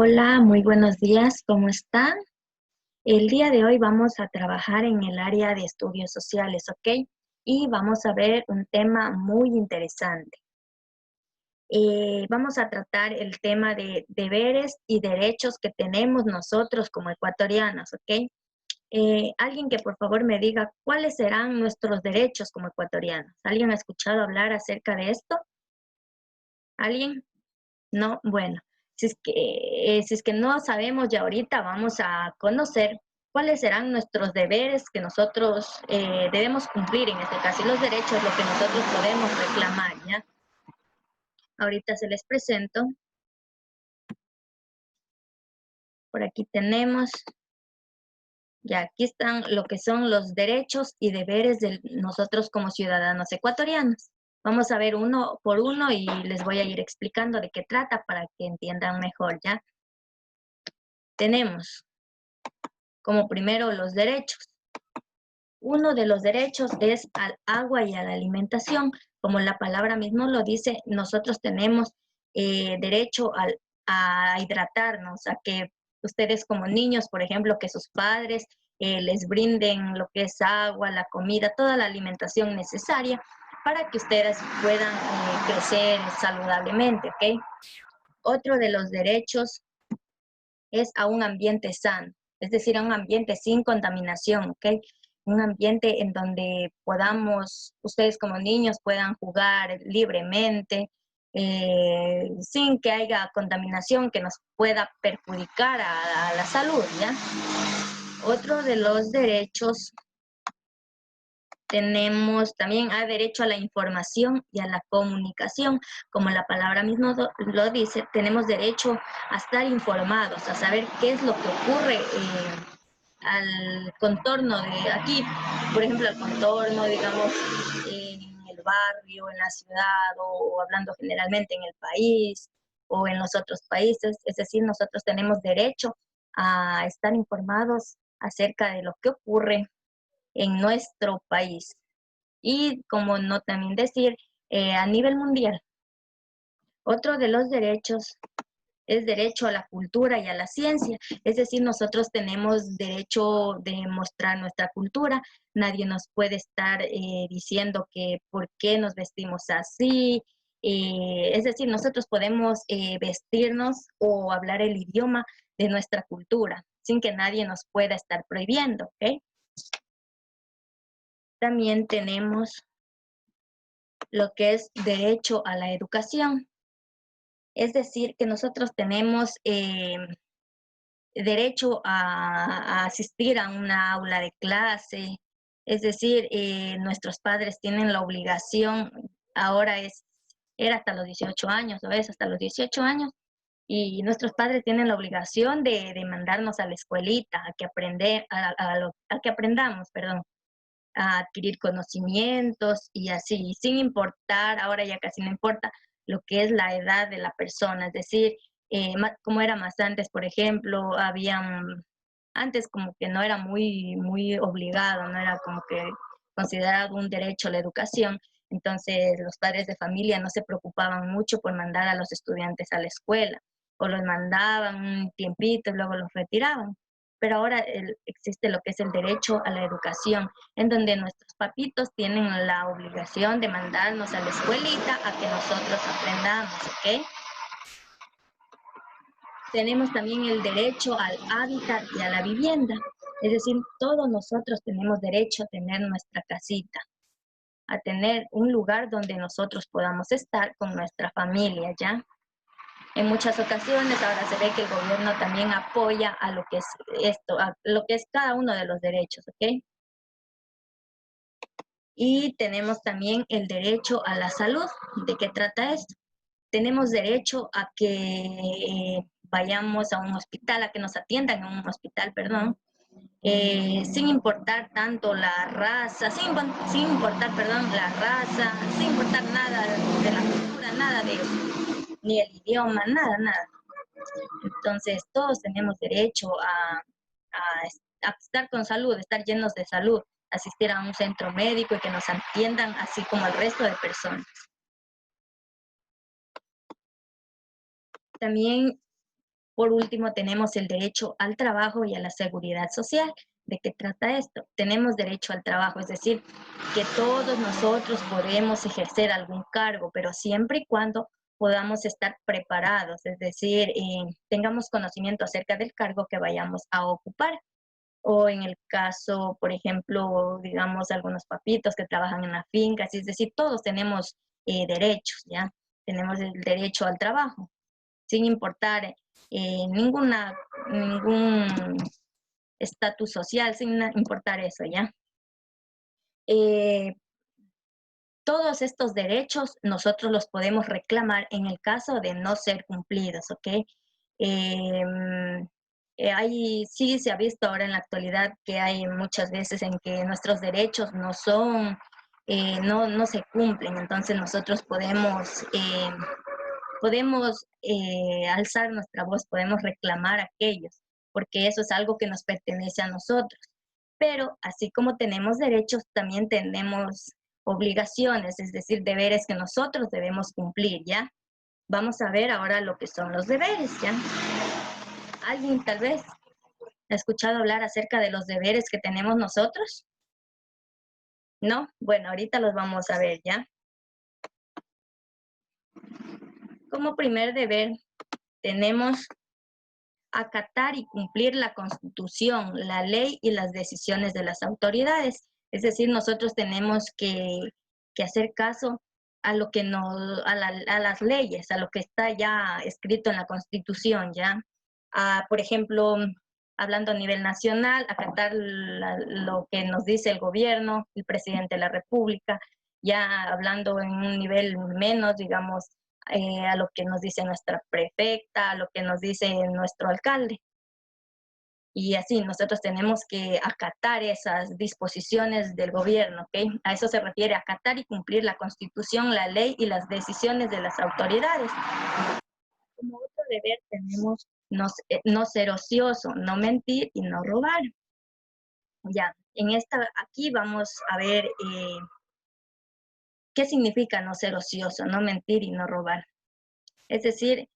Hola, muy buenos días, ¿cómo están? El día de hoy vamos a trabajar en el área de estudios sociales, ¿ok? Y vamos a ver un tema muy interesante. Vamos a tratar el tema de deberes y derechos que tenemos nosotros como ecuatorianos, ¿ok? Alguien que por favor me diga cuáles serán nuestros derechos como ecuatorianos. ¿Alguien ha escuchado hablar acerca de esto? ¿Alguien? No, bueno, si es que no sabemos ya ahorita, vamos a conocer cuáles serán nuestros deberes que nosotros debemos cumplir en este caso y los derechos, lo que nosotros podemos reclamar, ¿ya? Ahorita se les presento. Por aquí tenemos, ya aquí están lo que son los derechos y deberes de nosotros como ciudadanos ecuatorianos. Vamos a ver uno por uno y les voy a ir explicando de qué trata para que entiendan mejor, ¿ya? Tenemos como primero los derechos. Uno de los derechos es al agua y a la alimentación. Como la palabra mismo lo dice, nosotros tenemos derecho a hidratarnos, a que ustedes como niños, por ejemplo, que sus padres les brinden lo que es agua, la comida, toda la alimentación necesaria para que ustedes puedan crecer saludablemente, ¿ok? Otro de los derechos es a un ambiente sano, es decir, a un ambiente sin contaminación, ¿ok? Un ambiente en donde podamos, ustedes como niños puedan jugar libremente, sin que haya contaminación que nos pueda perjudicar a la salud, ¿ya? Otro de los derechos tenemos también derecho a la información y a la comunicación. Como la palabra mismo lo dice, tenemos derecho a estar informados, a saber qué es lo que ocurre al contorno de aquí, por ejemplo, al contorno, digamos, en el barrio, en la ciudad, o hablando generalmente en el país o en los otros países. Es decir, nosotros tenemos derecho a estar informados acerca de lo que ocurre en nuestro país. Y como no también decir, a nivel mundial. Otro de los derechos es derecho a la cultura y a la ciencia. Es decir, nosotros tenemos derecho de mostrar nuestra cultura. Nadie nos puede estar diciendo que por qué nos vestimos así. Es decir, nosotros podemos vestirnos o hablar el idioma de nuestra cultura sin que nadie nos pueda estar prohibiendo, ¿ok? También tenemos lo que es derecho a la educación. Es decir, que nosotros tenemos derecho a asistir a una aula de clase. Es decir, nuestros padres tienen la obligación, ahora era hasta los 18 años, o es hasta los 18 años, y nuestros padres tienen la obligación de mandarnos a la escuelita, a que, a que aprendamos, perdón, a adquirir conocimientos y así, sin importar, ahora ya casi no importa lo que es la edad de la persona, es decir, como era más antes, por ejemplo, antes como que no era muy obligado, no era como que considerado un derecho a la educación, entonces los padres de familia no se preocupaban mucho por mandar a los estudiantes a la escuela, o los mandaban un tiempito y luego los retiraban. Pero ahora existe lo que es el derecho a la educación, en donde nuestros papitos tienen la obligación de mandarnos a la escuelita a que nosotros aprendamos, ¿ok? Tenemos también el derecho al hábitat y a la vivienda. Es decir, todos nosotros tenemos derecho a tener nuestra casita, a tener un lugar donde nosotros podamos estar con nuestra familia, ¿ya? En muchas ocasiones ahora se ve que el gobierno también apoya a lo que es esto, a lo que es cada uno de los derechos, ¿ok? Y tenemos también el derecho a la salud. ¿De qué trata esto? Tenemos derecho a que vayamos a un hospital, a que nos atiendan en un hospital, perdón, sin importar tanto la raza, sin importar, perdón, la raza, sin importar nada de la cultura, nada de eso, ni el idioma, nada. Entonces, todos tenemos derecho a estar con salud, estar llenos de salud, asistir a un centro médico y que nos atiendan así como el resto de personas. También Por último, tenemos el derecho al trabajo y a la seguridad social. ¿De qué trata esto? Tenemos derecho al trabajo, es decir, que todos nosotros podemos ejercer algún cargo, pero siempre y cuando podamos estar preparados, es decir, tengamos conocimiento acerca del cargo que vayamos a ocupar. O en el caso, por ejemplo, digamos, algunos papitos que trabajan en la finca, es decir, todos tenemos derechos, ¿ya? Tenemos el derecho al trabajo, sin importar ningún estatus social, sin importar eso, ¿ya? Todos estos derechos nosotros los podemos reclamar en el caso de no ser cumplidos, ¿ok? Sí se ha visto ahora en la actualidad que hay muchas veces en que nuestros derechos no son, no se cumplen, entonces nosotros podemos alzar nuestra voz, podemos reclamar aquellos, porque eso es algo que nos pertenece a nosotros. Pero así como tenemos derechos, también tenemos obligaciones, es decir, deberes que nosotros debemos cumplir, ¿ya? Vamos a ver ahora lo que son los deberes, ¿ya? ¿Alguien tal vez ha escuchado hablar acerca de los deberes que tenemos nosotros? ¿No? Bueno, ahorita los vamos a ver, ¿ya? Como primer deber, tenemos acatar y cumplir la Constitución, la ley y las decisiones de las autoridades. Es decir, nosotros tenemos que hacer caso a lo que a las leyes, a lo que está ya escrito en la Constitución, ¿ya? Por ejemplo, hablando a nivel nacional, acatar lo que nos dice el gobierno, el presidente de la República, ya hablando en un nivel menos, digamos, a lo que nos dice nuestra prefecta, a lo que nos dice nuestro alcalde. Y así nosotros tenemos que acatar esas disposiciones del gobierno, ¿ok? A eso se refiere, acatar y cumplir la Constitución, la ley y las decisiones de las autoridades. Como otro deber tenemos no ser ocioso, no mentir y no robar. Ya, aquí vamos a ver qué significa no ser ocioso, no mentir y no robar. Es decir,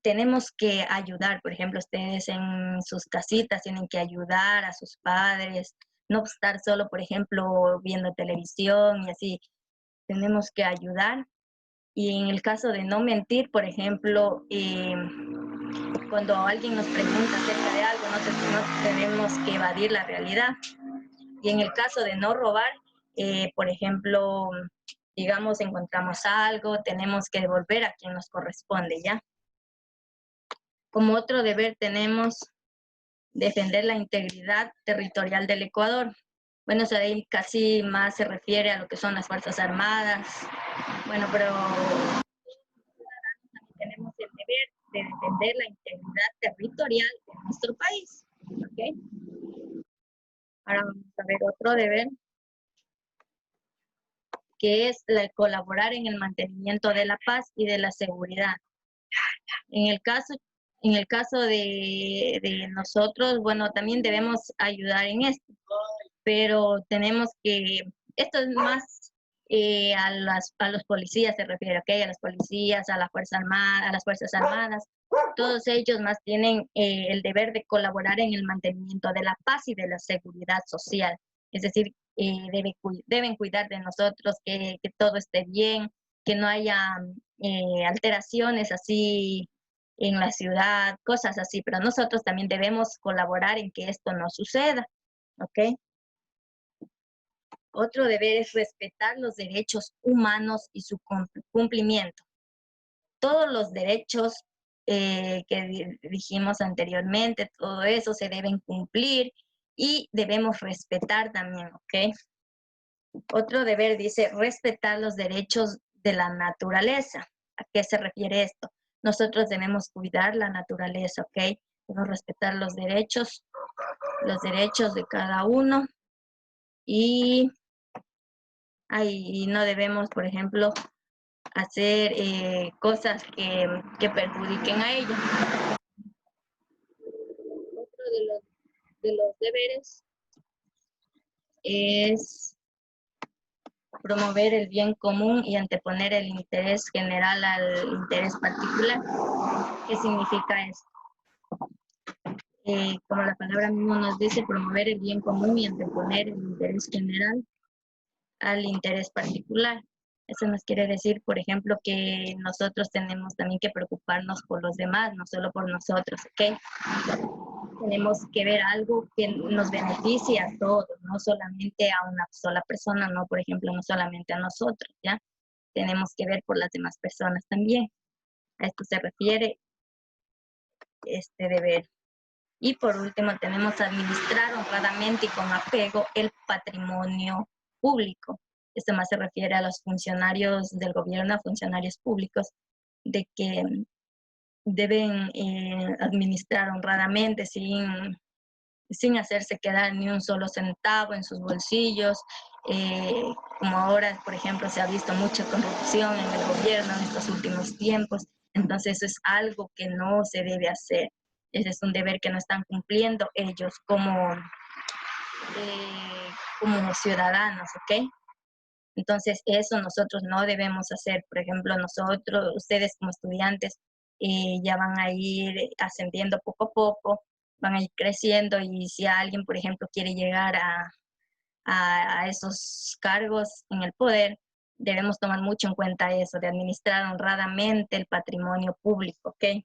tenemos que ayudar, por ejemplo, ustedes en sus casitas tienen que ayudar a sus padres, no estar solo, por ejemplo, viendo televisión y así. Tenemos que ayudar. Y en el caso de no mentir, por ejemplo, cuando alguien nos pregunta acerca de algo, no tenemos que evadir la realidad. Y en el caso de no robar, por ejemplo, digamos, encontramos algo, tenemos que devolver a quien nos corresponde, ¿ya? Como otro deber tenemos defender la integridad territorial del Ecuador. Bueno, eso de ahí casi más se refiere a lo que son las Fuerzas Armadas. Bueno, pero tenemos el deber de defender la integridad territorial de nuestro país. ¿Okay? Ahora vamos a ver otro deber, que es colaborar en el mantenimiento de la paz y de la seguridad. En el caso de nosotros, bueno, también debemos ayudar en esto, pero tenemos que, esto es más a los policías se refiere, ¿ok? A los policías, a la Fuerza Armada, a las Fuerzas Armadas, todos ellos más tienen el deber de colaborar en el mantenimiento de la paz y de la seguridad social. Es decir, deben cuidar de nosotros, que todo esté bien, que no haya alteraciones así en la ciudad, cosas así, pero nosotros también debemos colaborar en que esto no suceda, ¿ok? Otro deber es respetar los derechos humanos y su cumplimiento. Todos los derechos que dijimos anteriormente, todo eso se deben cumplir y debemos respetar también, ¿ok? Otro deber dice respetar los derechos de la naturaleza. ¿A qué se refiere esto? Nosotros debemos cuidar la naturaleza, ¿ok? Debemos respetar los derechos de cada uno y no debemos, por ejemplo, hacer cosas que perjudiquen a ella. Otro de los deberes es promover el bien común y anteponer el interés general al interés particular. ¿Qué significa esto? como la palabra mismo nos dice, promover el bien común y anteponer el interés general al interés particular. Eso nos quiere decir, por ejemplo, que nosotros tenemos también que preocuparnos por los demás, no solo por nosotros, ¿ok? Tenemos que ver algo que nos beneficie a todos, no solamente a una sola persona, no, por ejemplo, no solamente a nosotros, ¿ya? Tenemos que ver por las demás personas también. A esto se refiere este deber. Y por último, tenemos administrar honradamente y con apego el patrimonio público. Esto más se refiere a los funcionarios del gobierno, a funcionarios públicos, de que deben administrar honradamente sin hacerse quedar ni un solo centavo en sus bolsillos. Como ahora, por ejemplo, se ha visto mucha corrupción en el gobierno en estos últimos tiempos. Entonces, eso es algo que no se debe hacer. Ese es un deber que no están cumpliendo ellos como ciudadanos, ¿ok? Entonces, eso nosotros no debemos hacer. Por ejemplo, nosotros, ustedes como estudiantes, ya van a ir ascendiendo poco a poco, van a ir creciendo y si alguien, por ejemplo, quiere llegar a esos cargos en el poder, debemos tomar mucho en cuenta eso, de administrar honradamente el patrimonio público, ¿ok?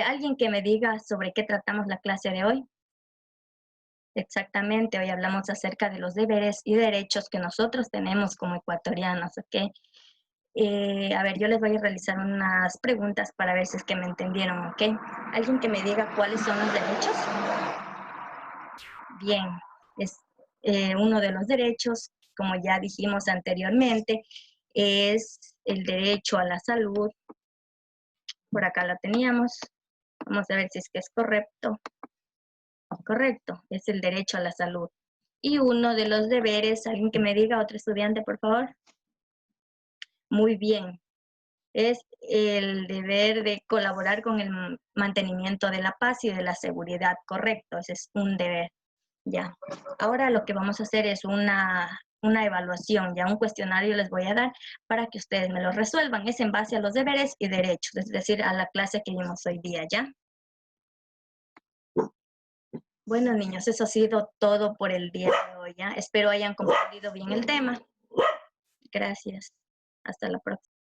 ¿Alguien que me diga sobre qué tratamos la clase de hoy? Exactamente, hoy hablamos acerca de los deberes y derechos que nosotros tenemos como ecuatorianos, ¿ok? A ver, yo les voy a realizar unas preguntas para ver si es que me entendieron, ¿ok? ¿Alguien que me diga cuáles son los derechos? Bien, es uno de los derechos, como ya dijimos anteriormente, es el derecho a la salud. Por acá lo teníamos. Vamos a ver si es que es correcto. Correcto, es el derecho a la salud. Y uno de los deberes, alguien que me diga, otro estudiante, por favor. Muy bien, es el deber de colaborar con el mantenimiento de la paz y de la seguridad, correcto, ese es un deber, ya. Ahora lo que vamos a hacer es una evaluación, ya un cuestionario les voy a dar para que ustedes me lo resuelvan, es en base a los deberes y derechos, es decir, a la clase que vimos hoy día, ¿ya? Bueno, niños, eso ha sido todo por el día de hoy, ¿ya? Espero hayan comprendido bien el tema. Gracias. Hasta la próxima.